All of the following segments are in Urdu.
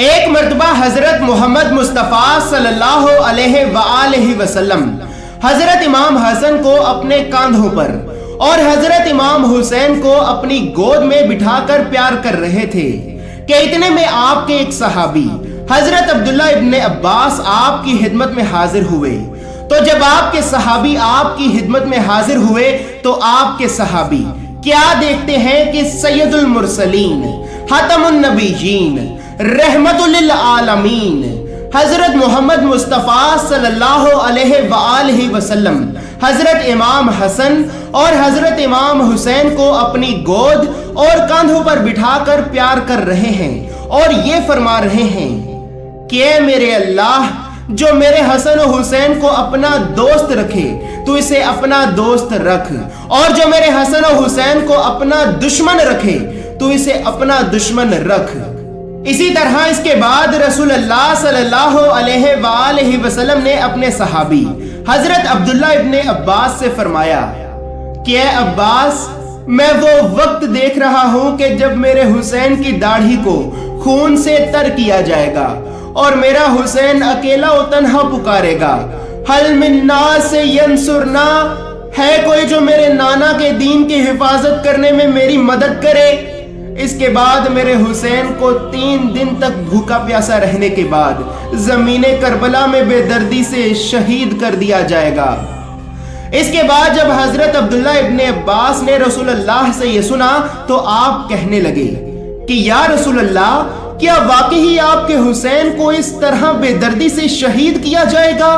ایک مرتبہ حضرت محمد مصطفیٰ صلی اللہ علیہ وآلہ وسلم حضرت امام حسن کو اپنے کاندھوں پر اور حضرت امام حسین کو اپنی گود میں بٹھا کر پیار کر رہے تھے کہ اتنے میں آپ کے ایک صحابی حضرت عبداللہ ابن عباس آپ کی خدمت میں حاضر ہوئے۔ تو جب آپ کے صحابی آپ کی خدمت میں حاضر ہوئے تو آپ کے صحابی کیا دیکھتے ہیں کہ سید المرسلین، خاتم النبیین، رحمت للعالمین حضرت محمد مصطفیٰ صلی اللہ علیہ وآلہ وسلم حضرت امام حسن اور حضرت امام حسین کو اپنی گود اور کاندھوں پر بٹھا کر پیار کر رہے ہیں اور یہ فرما رہے ہیں کہ اے میرے اللہ، جو میرے حسن و حسین کو اپنا دوست رکھے تو اسے اپنا دوست رکھ، اور جو میرے حسن و حسین کو اپنا دشمن رکھے تو اسے اپنا دشمن رکھ۔ اسی طرح اس کے بعد رسول اللہ صلی اللہ علیہ وآلہ وسلم نے اپنے صحابی حضرت عبداللہ ابن عباس سے فرمایا کہ اے عباس، میں وہ وقت دیکھ رہا ہوں کہ جب میرے حسین کی داڑھی کو خون سے تر کیا جائے گا اور میرا حسین اکیلا و تنہا پکارے گا، حل من ناس ینصرنا، ہے کوئی جو میرے نانا کے دین کی حفاظت کرنے میں میری مدد کرے؟ اس کے بعد میرے حسین کو 3 دن تک بھوکا پیاسا رہنے کے بعد زمین کربلا میں بے دردی سے شہید کر دیا جائے گا۔ اس کے بعد جب حضرت عبداللہ ابن عباس نے رسول اللہ سے یہ سنا تو آپ کہنے لگے کہ یا رسول اللہ، کیا واقعی آپ کے حسین کو اس طرح بے دردی سے شہید کیا جائے گا؟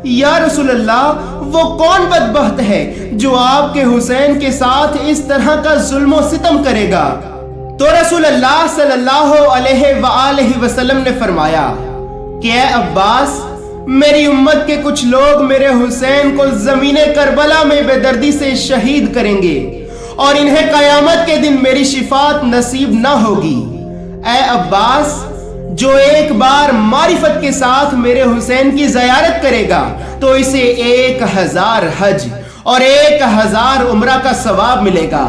یا رسول اللہ، وہ کون بدبخت ہے جو آپ کے حسین کے ساتھ اس طرح کا ظلم و ستم کرے گا؟ تو رسول اللہ صلی اللہ علیہ وآلہ وسلم نے فرمایا کہ اے عباس، میری امت کے کچھ لوگ میرے حسین کو زمین کربلا میں بے دردی سے شہید کریں گے اور انہیں قیامت کے دن میری شفاعت نصیب نہ ہوگی۔ اے عباس، جو ایک بار معرفت کے ساتھ میرے حسین کی زیارت کرے گا تو اسے 1000 حج اور 1000 عمرہ کا ثواب ملے گا،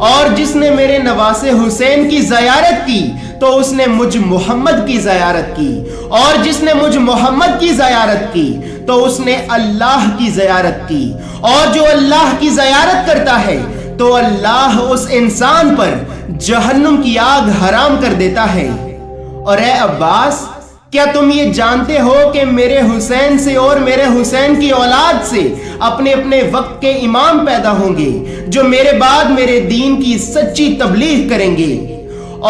اور جس نے میرے نواسے حسین کی زیارت کی تو اس نے مجھ محمد کی زیارت کی، اور جس نے مجھ محمد کی زیارت کی تو اس نے اللہ کی زیارت کی، اور جو اللہ کی زیارت کرتا ہے تو اللہ اس انسان پر جہنم کی آگ حرام کر دیتا ہے۔ اور اے عباس، کیا تم یہ جانتے ہو کہ میرے حسین سے اور میرے حسین کی اولاد سے اپنے اپنے وقت کے امام پیدا ہوں گے جو میرے بعد میرے دین کی سچی تبلیغ کریں گے،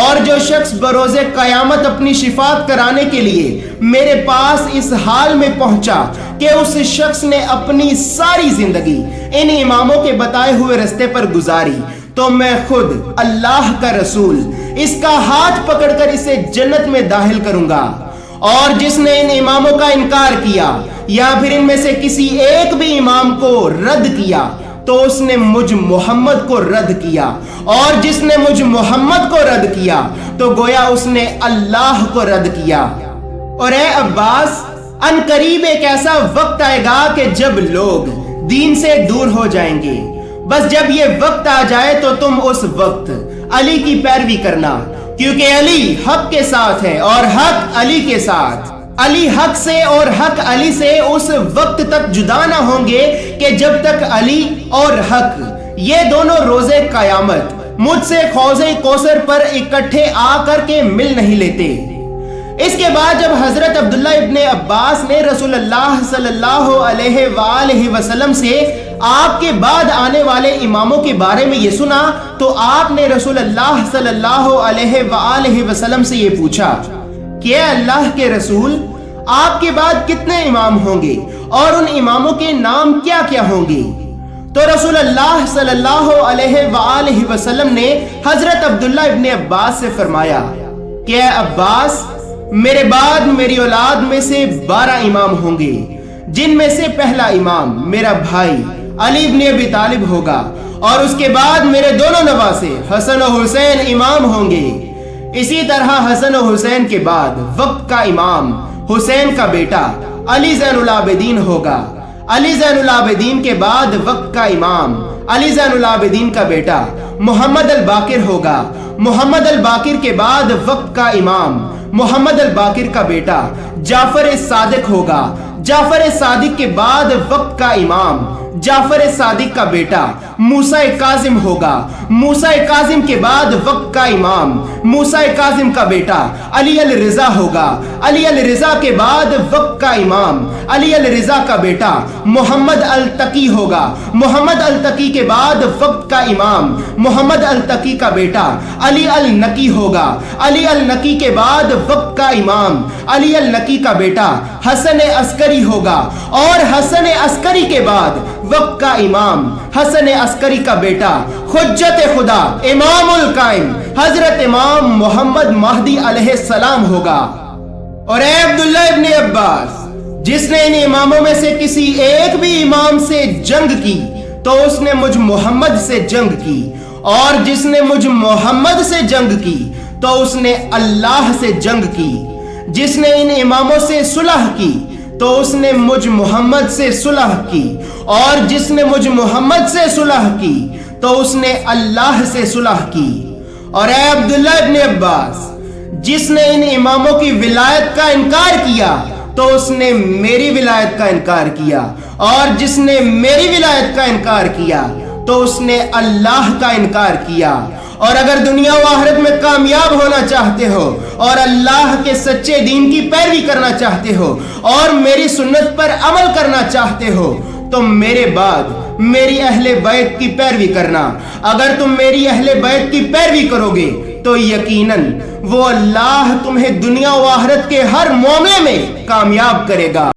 اور جو شخص بروز قیامت اپنی شفاعت کرانے کے لیے میرے پاس اس حال میں پہنچا کہ اس شخص نے اپنی ساری زندگی ان اماموں کے بتائے ہوئے رستے پر گزاری، تو میں خود اللہ کا رسول اس کا ہاتھ پکڑ کر اسے جنت میں داخل کروں گا۔ اور جس نے ان اماموں کا انکار کیا یا پھر ان میں سے کسی ایک بھی امام کو رد کیا تو اس نے مجھ محمد کو رد کیا، اور جس نے مجھ محمد کو رد کیا تو گویا اس نے اللہ کو رد کیا۔ اور اے عباس، ان قریب ایک ایسا وقت آئے گا کہ جب لوگ دین سے دور ہو جائیں گے، بس جب یہ وقت آ جائے تو تم اس وقت علی کی پیروی کرنا، کیونکہ علی حق کے ساتھ ہے اور حق علی کے ساتھ۔ علی حق سے اور حق علی سے اس وقت تک جدا نہ ہوں گے کہ جب تک علی اور حق یہ دونوں روزے قیامت مجھ سے حوض کوثر پر اکٹھے آ کر کے مل نہیں لیتے۔ اس کے بعد جب حضرت عبداللہ ابن عباس نے رسول اللہ صلی اللہ علیہ وآلہ وسلم سے آپ کے بعد آنے والے اماموں کے بارے میں یہ سنا تو آپ نے رسول اللہ صلی اللہ علیہ وآلہ وسلم سے یہ پوچھا کہ اے اللہ کے رسول، آپ کے بعد کتنے امام ہوں گے اور ان اماموں کے نام کیا کیا ہوں گے؟ تو رسول اللہ صلی اللہ علیہ وآلہ وسلم نے حضرت عبداللہ ابن عباس سے فرمایا کہ اے عباس، میرے بعد میری اولاد میں سے 12 امام ہوں گے، جن میں سے پہلا امام میرا بھائی علی ابن ابی طالب ہوگا، اور اس کے بعد میرے دونوں نواسے حسن و حسین امام ہوں گے۔ اسی طرح حسن و حسین کے بعد وقت کا امام حسین کا بیٹا علی زین العابدین ہوگا۔ علی زین العابدین کے بعد وقت کا امام علی زین العابدین کا بیٹا محمد الباقر ہوگا۔ محمد الباقر کے بعد وقت کا امام محمد الباقر کا بیٹا جعفر صادق ہوگا۔ جعفر صادق کے بعد وقت کا امام جعفر صادق کا بیٹا موسیٰ کاظم ہوگا۔ موسیٰ کاظم کے بعد وقت کا امام موسیٰ کاظم کا بیٹا علی الرضا ہوگا۔ علی الرضا کے بعد وقت کا امام علی الرضا کا بیٹا محمد التقی ہوگا۔ محمد التقی کے بعد وقت کا امام محمد التقی کا بیٹا علی النقی ہوگا۔ علی النقی کے بعد وقت کا امام علی النقی کا بیٹا حسن عسکری ہوگا، اور حسن عسکری کے بعد وقت کا امام حسن عسکری کا بیٹا حجت خدا امام القائم حضرت امام محمد مہدی علیہ السلام ہوگا۔ اور اے عبداللہ ابن عباس، جس نے ان اماموں میں سے کسی ایک بھی امام سے جنگ کی تو اس نے مجھ محمد سے جنگ کی، اور جس نے مجھ محمد سے جنگ کی تو اس نے اللہ سے جنگ کی۔ جس نے ان اماموں سے صلح کی تو اس نے مجھ محمد سے صلح کی، اور جس نے مجھ محمد سے صلح کی تو اس نے اللہ سے صلح کی۔ اور اے عبداللہ ابن عباس، جس نے ان اماموں کی ولایت کا انکار کیا تو اس نے میری ولایت کا انکار کیا، اور جس نے میری ولایت کا انکار کیا تو اس نے اللہ کا انکار کیا۔ اور اگر دنیا و آخرت میں کامیاب ہونا چاہتے ہو اور اللہ کے سچے دین کی پیروی کرنا چاہتے ہو اور میری سنت پر عمل کرنا چاہتے ہو تو میرے بعد میری اہل بیت کی پیروی کرنا۔ اگر تم میری اہل بیت کی پیروی کرو گے تو یقیناً وہ اللہ تمہیں دنیا و آخرت کے ہر معاملے میں کامیاب کرے گا۔